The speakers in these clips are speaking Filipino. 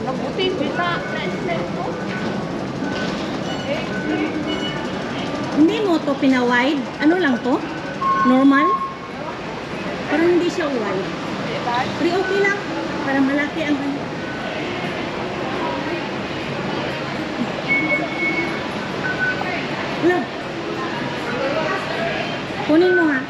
Nabuti, bila. Na-explain mo. Hindi mo to pina-wide. Ano lang to? Normal? Parang hindi siya wide. Pero okay lang. Parang malaki ang ano. Wala. Kunin mo ha.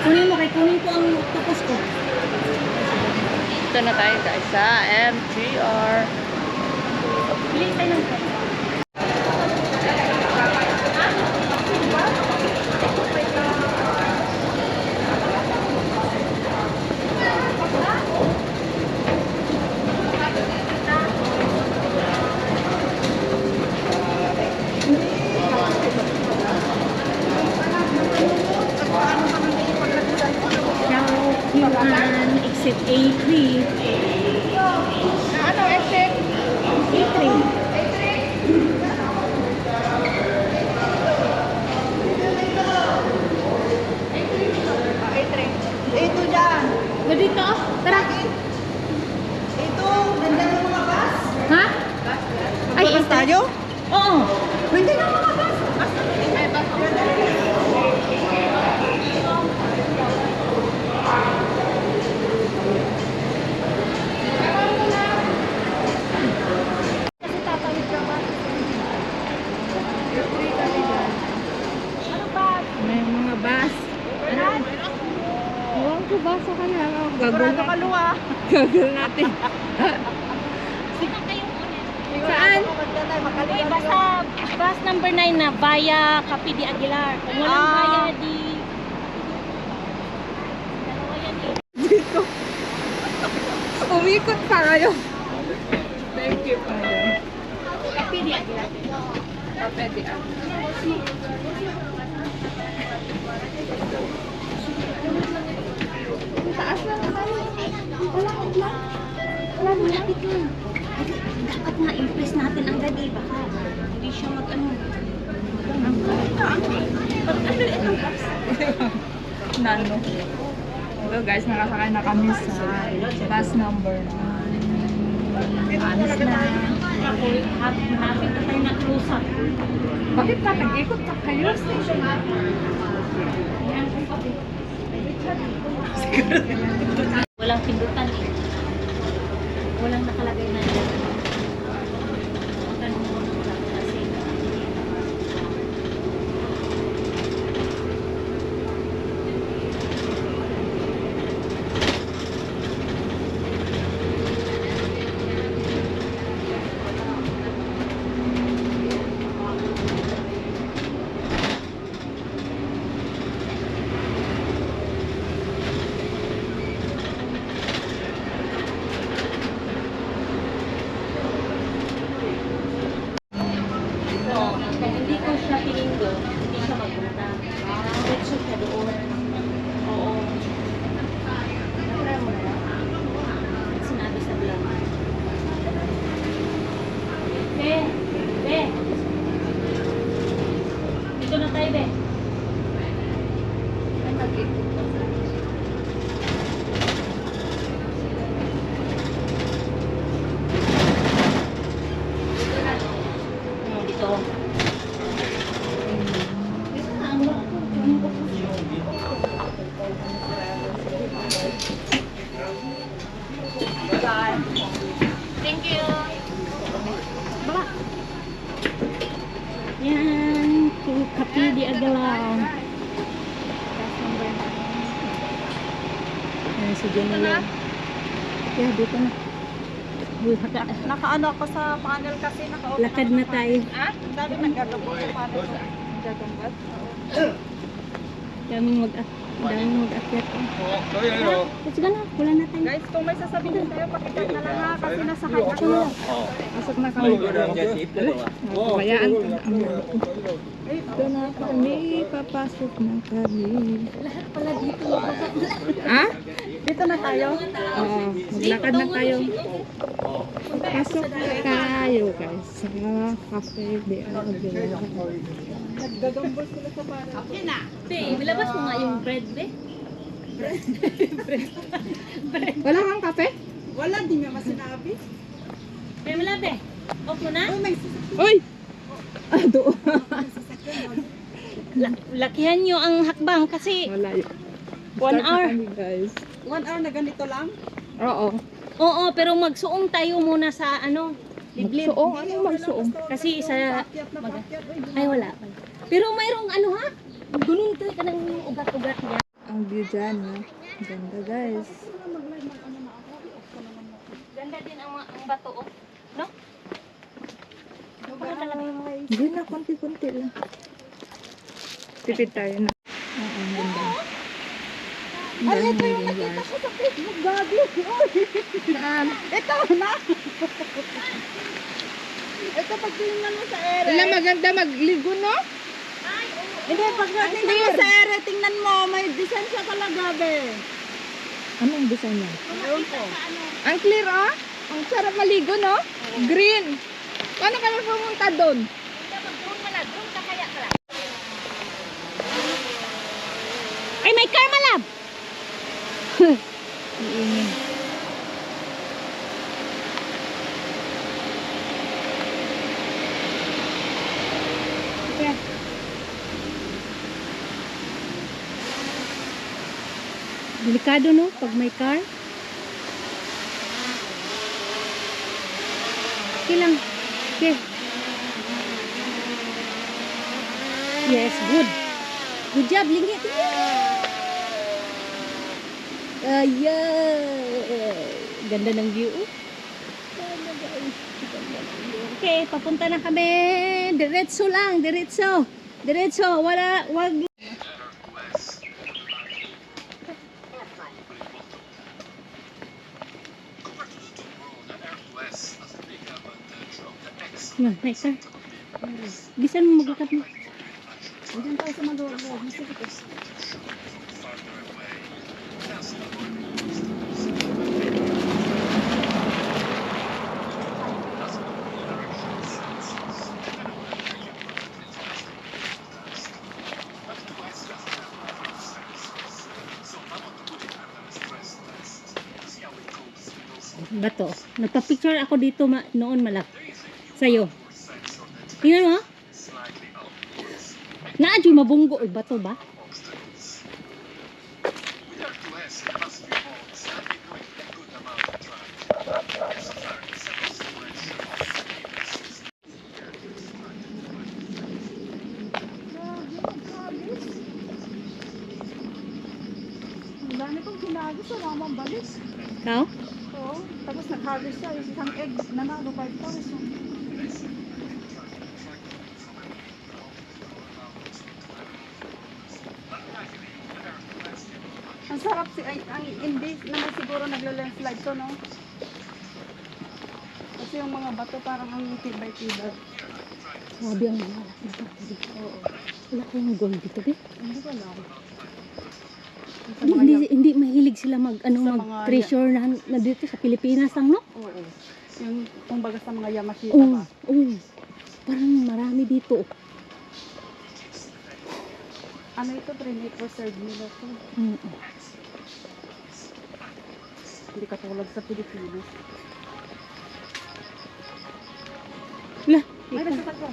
Kunin mo kay kunin ko ang tapos ko. Ito na tayo guys sa MTR. Bili tayo ng exit A3. Ano exit? A3. Ito dyan. O dito, tara. Ito, ganda ng mga bus. Ha? Ay, Bus tayo? Oo. Ganda ng mga bus. Kasi tatawid ka ba? May mga bus. Ewan ko ba sa kanya? Gagol Sigurado na. kaluwa. Gagol natin. Saan? Ay, Basta bus number 9 na via Capi de Aguilar. Kung walang via di... Dalawa yan eh. Dito. Umikot pa kayo. Thank you pa. Capi de Aguilar. Pwede ah. Taas na naman. Wala. Wala malapit na. Dapat nga impress natin ang gabi. Baka hindi siya mag-ano. Pag-ano itong bus? Nano. Ito guys, nakasakay na kami sa bus number 9. Anis na. Ako, hanapin na tayo ng close-up. Bakit pa nag-ikot pa kayo? Station Walang pindutan eh. Walang nakalagay na yan. Tanong mo na lang kasi. Kung hindi ko siya tingin doon, hindi siya magpunta. Diretso siya doon. Oo. Natry mo na lang. Sinabi sa vlog. Be! Dito na tayo, Be. Ay, nag-ikot pa. Dito. Dito na, ang wala ko. Ang wala ko. Thank you. Bala. Yan, to Capi de Aguilar. Yan si Jenny. Yeah, dito na. Nakaano ako sa panel kasi. Lakad na tayo. Dami nagagabot sa panel. Nagagabot? Daming mag-akyat. Let's go na. Wala na tayo. Guys, kung may sasabihin tayo, pakitag na lang ha. Kasi nasakay na Ito na lang. Pasok na kami. Bayaan ko na. Ito na kami. Papasok na kami. Lahat pala dito. Ha? Dito na tayo. Oo. Maglakad na tayo. Pasok na tayo guys. Sa Cafe de Aguilar. Nagdagambol sila sa panel. Be, ilabas mo nga yung bread, be. Wala kang kape? Wala, di nga masinabi. May malabi. Opo na? May sasakyan. Uy! Ah, doon. May sasakyan. Lakihan nyo ang hakbang kasi Malayo. 1 Start na hour. kami, guys. 1 hour na ganito lang. Oo. Oo, pero magsuong tayo muna sa ano, liblib. Magsuong. Ano magsuong? Kasi sa... Paakyat na paakyat. Ay, wala. Pero mayroong ano ha? Ganun tayo ka ng ugat-ugat niya. Ang view dyan, ha? Ganda, guys. Ganda din ang bato, oh. No? Hindi na, konti-konti lang. Tipid tayo na. Oo, ang ganda. Ay, ito yung nakita ko sa Facebook, Gabi. Saan? Ito na. Ito pag tingnan mo sa ere. Wala, maganda magligo, no? Hindi, pag tingnan mo sa ere, tingnan mo, may design siya pala, Gabi. Anong design yan? Ayun po. Ang clear, ah? Ang sarap maligo, no? Green. Paano kami pumunta doon? Ay, may car malab! Iingin. Delikado, no? Pag may car. Okay lang. Okay. Yes, good. Good job, lingit. Ganda ng view. Oh. Okay, papunta na kami. Diretso lang, diretso. Diretso, wag. May car. Bisan mo maglakad mo. Diyan tayo sa Mandoro. Bato. Nagpa-picture ako dito noon malak. Sa'yo. Tingnan mo. Naadyo mabunggo. Ay, bato ba? Ang dami kong kinagis sa mamang balis. Ikaw? Oo. Tapos naghagis siya. Isang egg, nanalo 5,000. Ang sarap ang hindi naman siguro nagla-landslide to, no? Kasi yung mga bato parang ang tibay-tibay. Sabi ang malaki na bato dito. Oo. Wala kayong gold dito, be? Hindi ko alam. Sa Hindi, mga hindi, hindi mahilig sila mag mga treasure na dito sa Pilipinas lang, no? Oo. Yung kumbaga sa mga Yamashita Oo. ba? Oo. Parang marami dito. Ano ito, trinate preserved nila to. Hindi katulad sa Pilipinas. Wala. Ay, nasa tayo.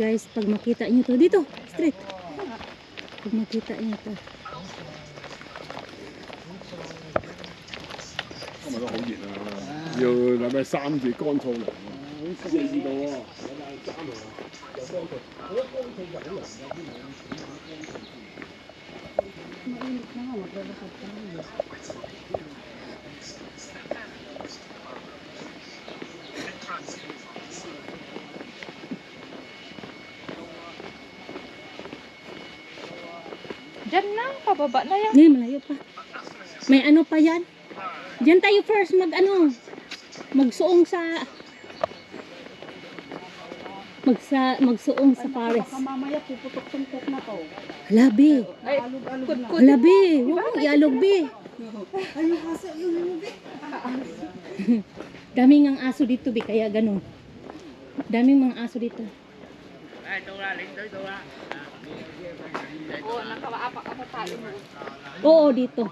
Guys, pag makita nyo to, dito, straight. Pag makita nyo to. 今日都好熱啊！要禮拜三至乾燥涼啊！好似呢度喎，禮拜三啊，又乾燥，我覺得乾燥就好涼嘅，啲人Mainit na nga, maglalakad ka na. Diyan na, pababa na yan. Hindi, malayo pa. May ano pa yan. Diyan tayo first magsuong sa magsuong sa pares. Baka mamaya puputok tungkok na to. Halabi. Alog-alog na. Halabi. Huwag ialog, be. Ay, yung aso, yung Daming ang aso dito, be. Kaya ganun. Daming mga aso dito. Oo, dito.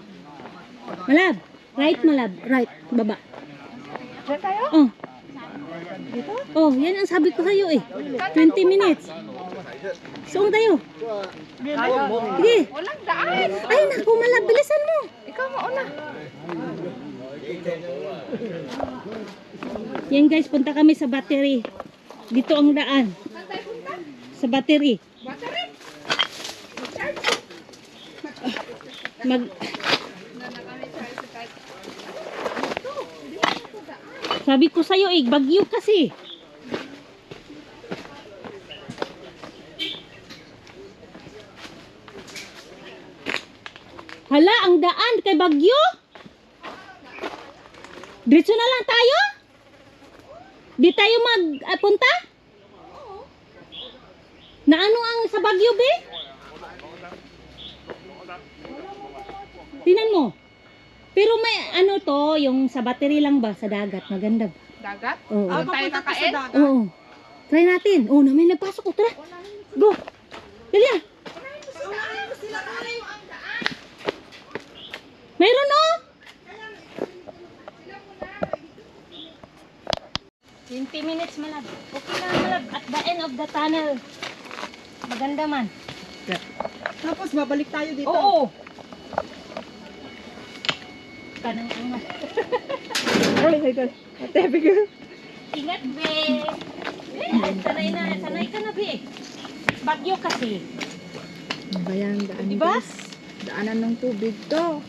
Malab. Right, malab. Right. Baba. Diyan tayo? Oh. Dito? Oh, yan ang sabi ko sa'yo eh. 20 minutes. Suong tayo. Sige. Walang daan. Ay, naku, malab. Bilisan mo. Ikaw mauna. Yan guys, punta kami sa battery. Dito ang daan. Saan tayo punta? Sa battery. Battery? Mag... Sabi ko sa'yo eh, bagyo kasi. Hala, ang daan kay bagyo? Diretso na lang tayo? Di tayo magpunta? Na ano ang sa bagyo, be? Tingnan mo. Pero may ano to, yung sa battery lang ba, sa dagat, maganda ba? Dagat? Oo. Doon tayo kakain? Oo. Try natin. Oo, na may nagpasok ko. Tara. Go. Dali ah. Mayroon oh. 20 minutes malab. Okay na malab. At the end of the tunnel. Maganda man. Tapos babalik tayo dito. Oo. Kanang angat. Ate, bigyan. Ingat, be. Sanay ka na, be. Bagyo kasi. Ano ba yan? Daan Diba? guys. Daanan ng tubig to.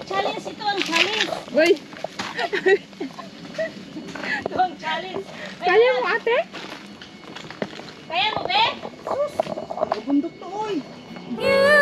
Challenge ito ang challenge. Uy! Ito ang challenge. Kaya mo ate? Kaya mo, be? Bundok to, oy. Yeah.